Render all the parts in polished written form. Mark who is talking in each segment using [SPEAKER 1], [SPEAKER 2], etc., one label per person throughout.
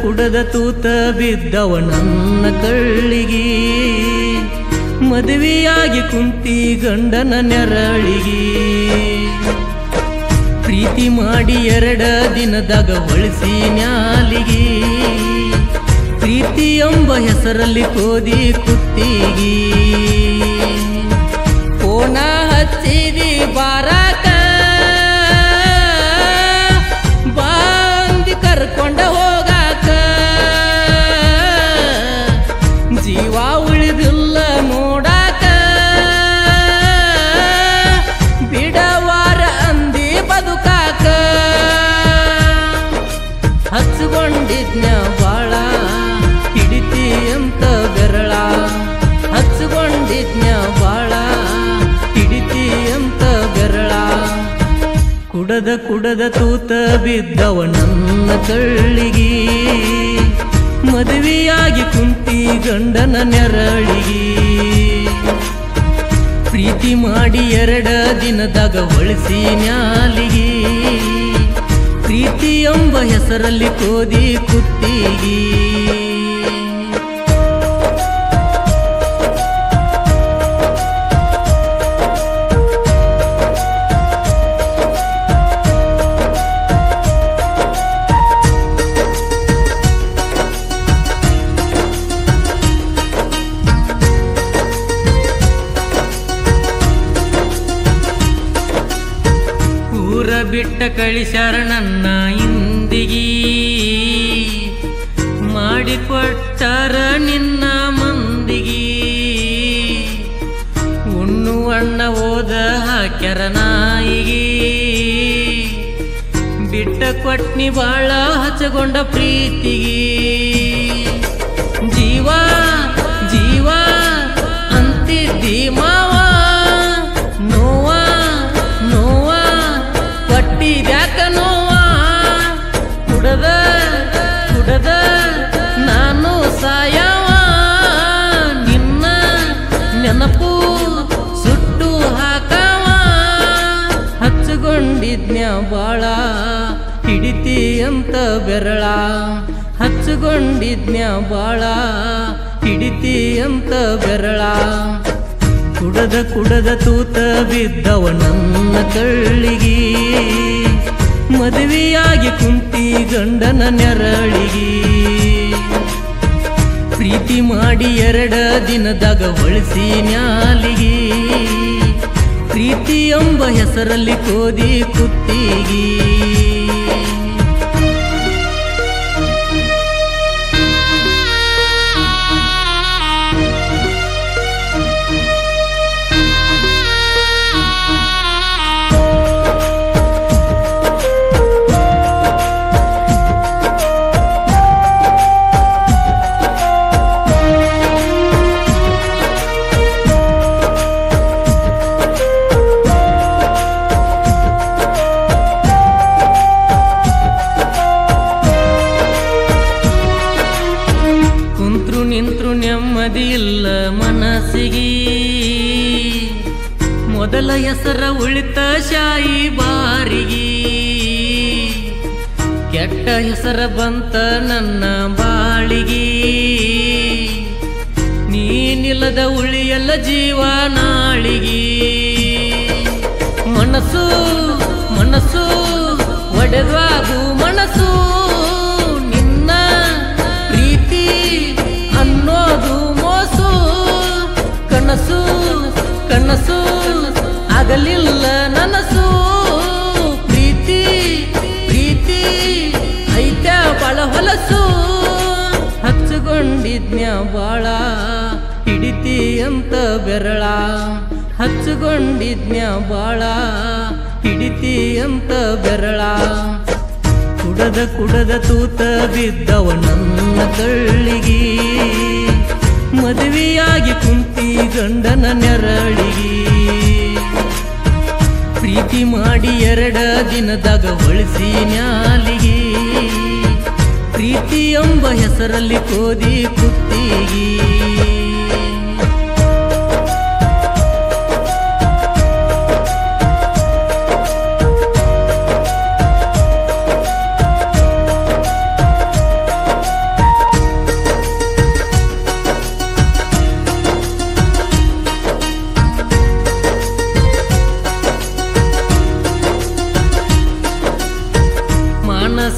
[SPEAKER 1] ಕುಡದ ತೂತ ಬಿದ್ದವ ನನ್ನ ಕಳ್ಳಿಗಿ ಮದುವೆಯಾಗಿ ಕುಂತಿ ಗಂಡನ ನೆರಳಿಗಿ ಪ್ರೀತಿ ಮಾಡಿ 2 ದಿನದಾಗ ಒಳಿಸಿ ನ್ಯಾಲಿಗಿ ಪ್ರೀತಿ ಎಂಬ ಹೆಸರಲ್ಲಿ ಕೋದಿ ಕುತ್ತಿಗಿ ಫೋನ ಹಚ್ಚಿದಿ ಬಾರಾಕ ಬಾಂದಿ ಕರ್ಕೊಂಡ ಹೋಗಾಕ ಜೀವ ಉಳಿದಿಲ್ಲ ನೋಡಾಕ ಬಿಡವಾರ ಅಂದಿ ಬದುಕಾಕ ಹಚ್ಕೊಂಡಿದ್ನ ಬಾಳ ಹಿಡಿತಿ ಅಂತ ಬೆರಳ ಹಚ್ಕೊಂಡಿದ್ನ ಬಾಳ ಹಿಡಿತಿ ಅಂತ ಬೆರಳ ಕುಡದ ತೂತ ಬಿದ್ದವ ನನ್ನ ಕಳ್ಳಿಗಿ ಮದುವೆಯಾಗಿ ಕುಂತಿ ಗಂಡನ ನೆರಳಿಗಿ ಪ್ರೀತಿ ಮಾಡಿ 2 ದಿನದಾಗ ಒಳಿಸಿ ನ್ಯಾಲಿಗಿ ಪ್ರೀತಿ ಎಂಬ ಹೆಸರಲ್ಲಿ ಕೋದಿ ಕುತ್ತಿಗಿ ಬಿಟ್ಟ ಕಳಿಸ್ಯಾರ ನನ್ನ ಇಂದಿಗಿ ಮಾಡಿಕೊಟ್ಟಾರ ನಿನ್ನ ಮಂದಿಗಿ ಉಣ್ಣುವಣ್ಣ ಓದ ಹಾಕ್ಯಾರ ನಾಯಿಗಿ ಬಿಟ್ಟ ಕೊಟ್ನಿ ಬಾಳ ಹಚ್ಚಗೊಂಡ ಪ್ರೀತಿಗಿ ಜೀವ ಜೀವ ಅಂತಿದ್ದಿ ಮಾವ ಕೊಟ್ಟಿದ್ಯಾಕ ನೋವ ಕುಡದ ನಾನು ಸಾಯವ ನಿನ್ನ ನೆನಪು ಸುಟ್ಟು ಹಾಕವ ಹಚ್ಚಗೊಂಡಿದ್ನ್ಯ ಬಾಳ ಹಿಡಿತಿ ಅಂತ ಬೆರಳ ಹಚ್ಚಗೊಂಡಿದ್ನ್ಯ ಬಾಳ ಹಿಡಿತಿ ಅಂತ ಬೆರಳ ಕುಡದ ತೂತ ಬಿದ್ದವ ನನ್ನ ಕಳ್ಳಿಗಿ ಮದುವೆಯಾಗಿ ಕುಂತಿ ಗಂಡನ ನೆರಳಿಗಿ ಪ್ರೀತಿ ಮಾಡಿ 2 ದಿನದಾಗ ಒಳಿಸಿ ನ್ಯಾಲಿಗಿ ಪ್ರೀತಿ ಎಂಬ ಹೆಸರಲ್ಲಿ ಕೋದಿ ಕುತ್ತಿಗಿ ನಿಂತ್ರು ನೆಮ್ಮದಿ ಇಲ್ಲ ಮನಸ್ಸಿಗಿ ಮೊದಲ ಹೆಸರ ಉಳಿತ ಶಾಯಿ ಬಾರಿಗಿ ಕೆಟ್ಟ ಹೆಸರ ಬಂತ ನನ್ನ ಬಾಳಿಗಿ ನೀನಿಲ್ಲದ ಉಳಿಯಲ್ಲ ಜೀವ ನಾಳಿಗಿ ಮನಸ್ಸು ಮನಸ್ಸು ಒಡೆದ್ವಾಗು ಮನಸ್ಸು ನಿನ್ನ ಪ್ರೀತಿ ಅನ್ನೋದು ಮೋಸು ಕನಸು ಕನಸು ಆಗಲಿಲ್ಲ ನನಸು ಪ್ರೀತಿ ಪ್ರೀತಿ ಐತ ಬಾಳ ಹೊಲಸು ಹಚ್ಚಗೊಂಡಿದ್ನ್ಯ ಬಾಳ ಹಿಡಿತಿ ಅಂತ ಬೆರಳ ಹಚ್ಚಗೊಂಡಿದ್ನ್ಯ ಬಾಳ ಹಿಡಿತಿ ಅಂತ ಬೆರಳ ಕುಡದ ತೂತ ಬಿದ್ದವ ನನ್ನ ಕಳ್ಳಿಗಿ ಮದುವೆಯಾಗಿ ಕುಂತಿ ಗಂಡನ ನೆರಳಿಗಿ ಪ್ರೀತಿ ಮಾಡಿ 2 ದಿನದಾಗ ಒಳಿಸಿ ನ್ಯಾಲಿಗಿ ಪ್ರೀತಿ ಎಂಬ ಹೆಸರಲ್ಲಿ ಕೋದಿ ಕುತ್ತಿಗಿ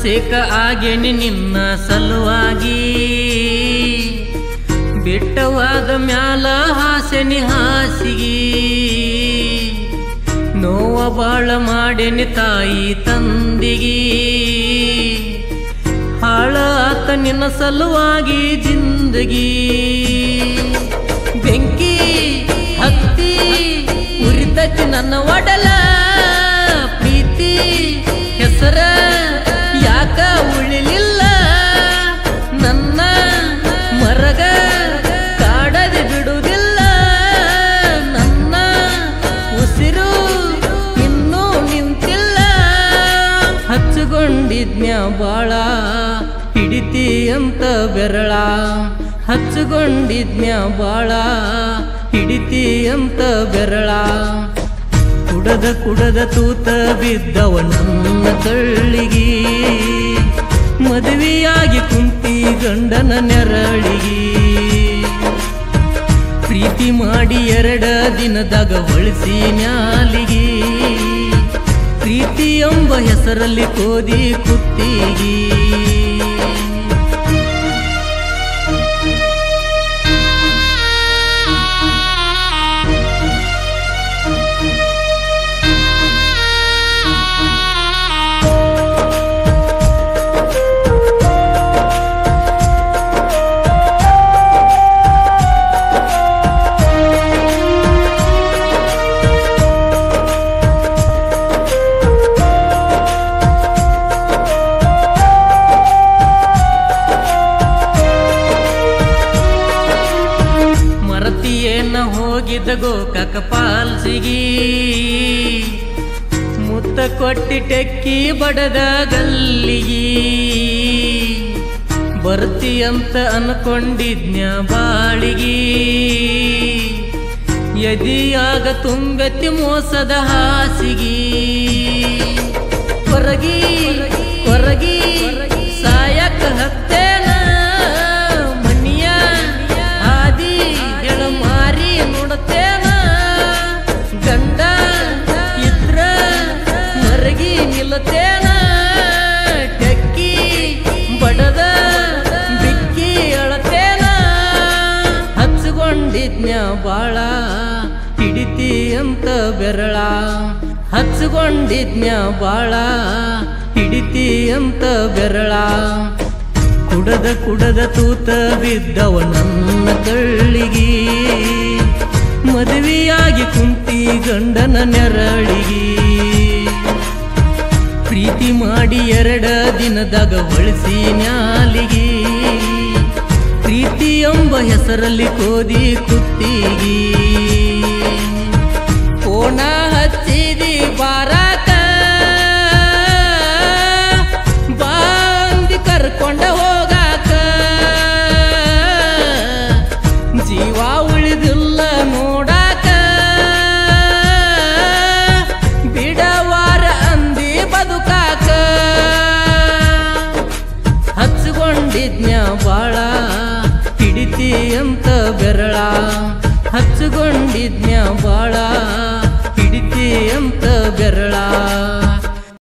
[SPEAKER 1] ಅಭಿಷೇಕ ಆಗೇನಿ ನಿನ್ನ ಸಲುವಾಗಿ ಬೆಟ್ಟವಾದ ಮ್ಯಾಲ ಹಾಸೆನಿ ಹಾಸಿಗಿ ನೋವ ಬಾಳ ಮಾಡೇನಿ ತಾಯಿ ತಂದಿಗಿ ಹಾಳ ಆತ ನಿನ್ನ ಸಲುವಾಗಿ ಜಿಂದಗಿ ಬೆಂಕಿ ಹತ್ತಿ ಉರಿತತಿ ನನ್ನ ಒಡಲ ಪ್ರೀತಿ ಹೆಸರ ಯಾಕ ಉಳಿಲಿಲ್ಲ ನನ್ನ ಮರಗ ಕಾಡದೆ ಬಿಡುವುದಿಲ್ಲ ನನ್ನ ಉಸಿರು ಇನ್ನೂ ನಿಂತಿಲ್ಲ ಹಚ್ಚುಕೊಂಡಿದ್ನ್ಯ ಬಾಳ ಹಿಡಿತಿ ಅಂತ ಬೆರಳ ಹಚ್ಚುಕೊಂಡಿದ್ನ್ಯ ಬಾಳ ಹಿಡಿತಿ ಅಂತ ಬೆರಳ ಕುಡದ ತೂತ ಬಿದ್ದವ ನನ್ನ ಕಳ್ಳಿಗಿ ಮದುವೆಯಾಗಿ ಕುಂತಿ ಗಂಡನ ನೆರಳಿಗಿ ಪ್ರೀತಿ ಮಾಡಿ 2 ದಿನದಾಗ ಒಳಿಸಿ ನ್ಯಾಲಿಗಿ ಪ್ರೀತಿ ಎಂಬ ಹೆಸರಲ್ಲಿ ಕೋದಿ ಕುತ್ತಿಗಿ ಹೋಗಿದ್ದ ಗೋಕಾಕ ಪಾಲ್ಸಿಗಿ ಮುತ್ತ ಕೊಟ್ಟಿ ಟೆಕ್ಕಿ ಬಡದ ಗಲ್ಲಿಗಿ ಬರ್ತಿ ಅಂತ ಅನ್ಕೊಂಡಿದ್ನ್ಯ ಬಾಳಿಗಿ ಎದಿಯಾಗ ತುಂಬೆತ್ತಿ ಮೋಸದ ಹಾಸಿಗಿ ಹೊರಗಿ ಹೊರಗಿ ಸಾಯಕ ಹತ್ತೇನ ಮನಿಯ ಹಾದಿ ಹೇಳ ಮಾರಿ ನೋಡತೇನ ಗಂಡ ಇದ್ರ ಮರಗಿ ನಿಲ್ಲತೇನ ಟೆಕ್ಕಿ ಬಡದ ಬಿಕ್ಕಿ ಅಳತೇನ ಹಚ್ಚುಕೊಂಡಿದ್ನ್ಯ ಬಾಳ ಹಿಡಿತಿ ಅಂತ ಬೆರಳ ಹಚ್ಚುಕೊಂಡಿದ್ನ್ಯ ಬಾಳ ಹಿಡಿತಿ ಅಂತ ಬೆರಳ ಕುಡದ ತೂತ ಬಿದ್ದವ ನನ್ನ ಕಳ್ಳಿಗಿ ಮದುವೆಯಾಗಿ ಕುಂತಿ ಗಂಡನ ನೆರಳಿಗಿ ಪ್ರೀತಿ ಮಾಡಿ 2 ದಿನದಾಗ ಒಳಿಸಿ ನ್ಯಾಲಿಗಿ ಪ್ರೀತಿ ಎಂಬ ಹೆಸರಲ್ಲಿ ಕೋದಿ ಕುತ್ತಿಗಿ ಕೋಣ ಹಚ್ಚಿದಿ ಬಾರಾಕ ಬಾಂದಿ ಕರ್ಕೊಂಡ ಹೋಗಾಕ ಜೀವ ಉಳಿದಿಲ್ಲ ನೋಡಾಕ ಬಿಡವಾರ ಅಂದಿ ಬದುಕಾಕ ಹಚ್ಚುಕೊಂಡಿದ್ನ್ಯ ಬಾಳ ಹಿಡಿತಿ ಅಂತ ಬೆರಳ ಹಚ್ಚುಕೊಂಡಿದ್ನ್ಯ ಬಾಳ ಹಿಡಿತಿ ಅಂತ ಬೆರಳ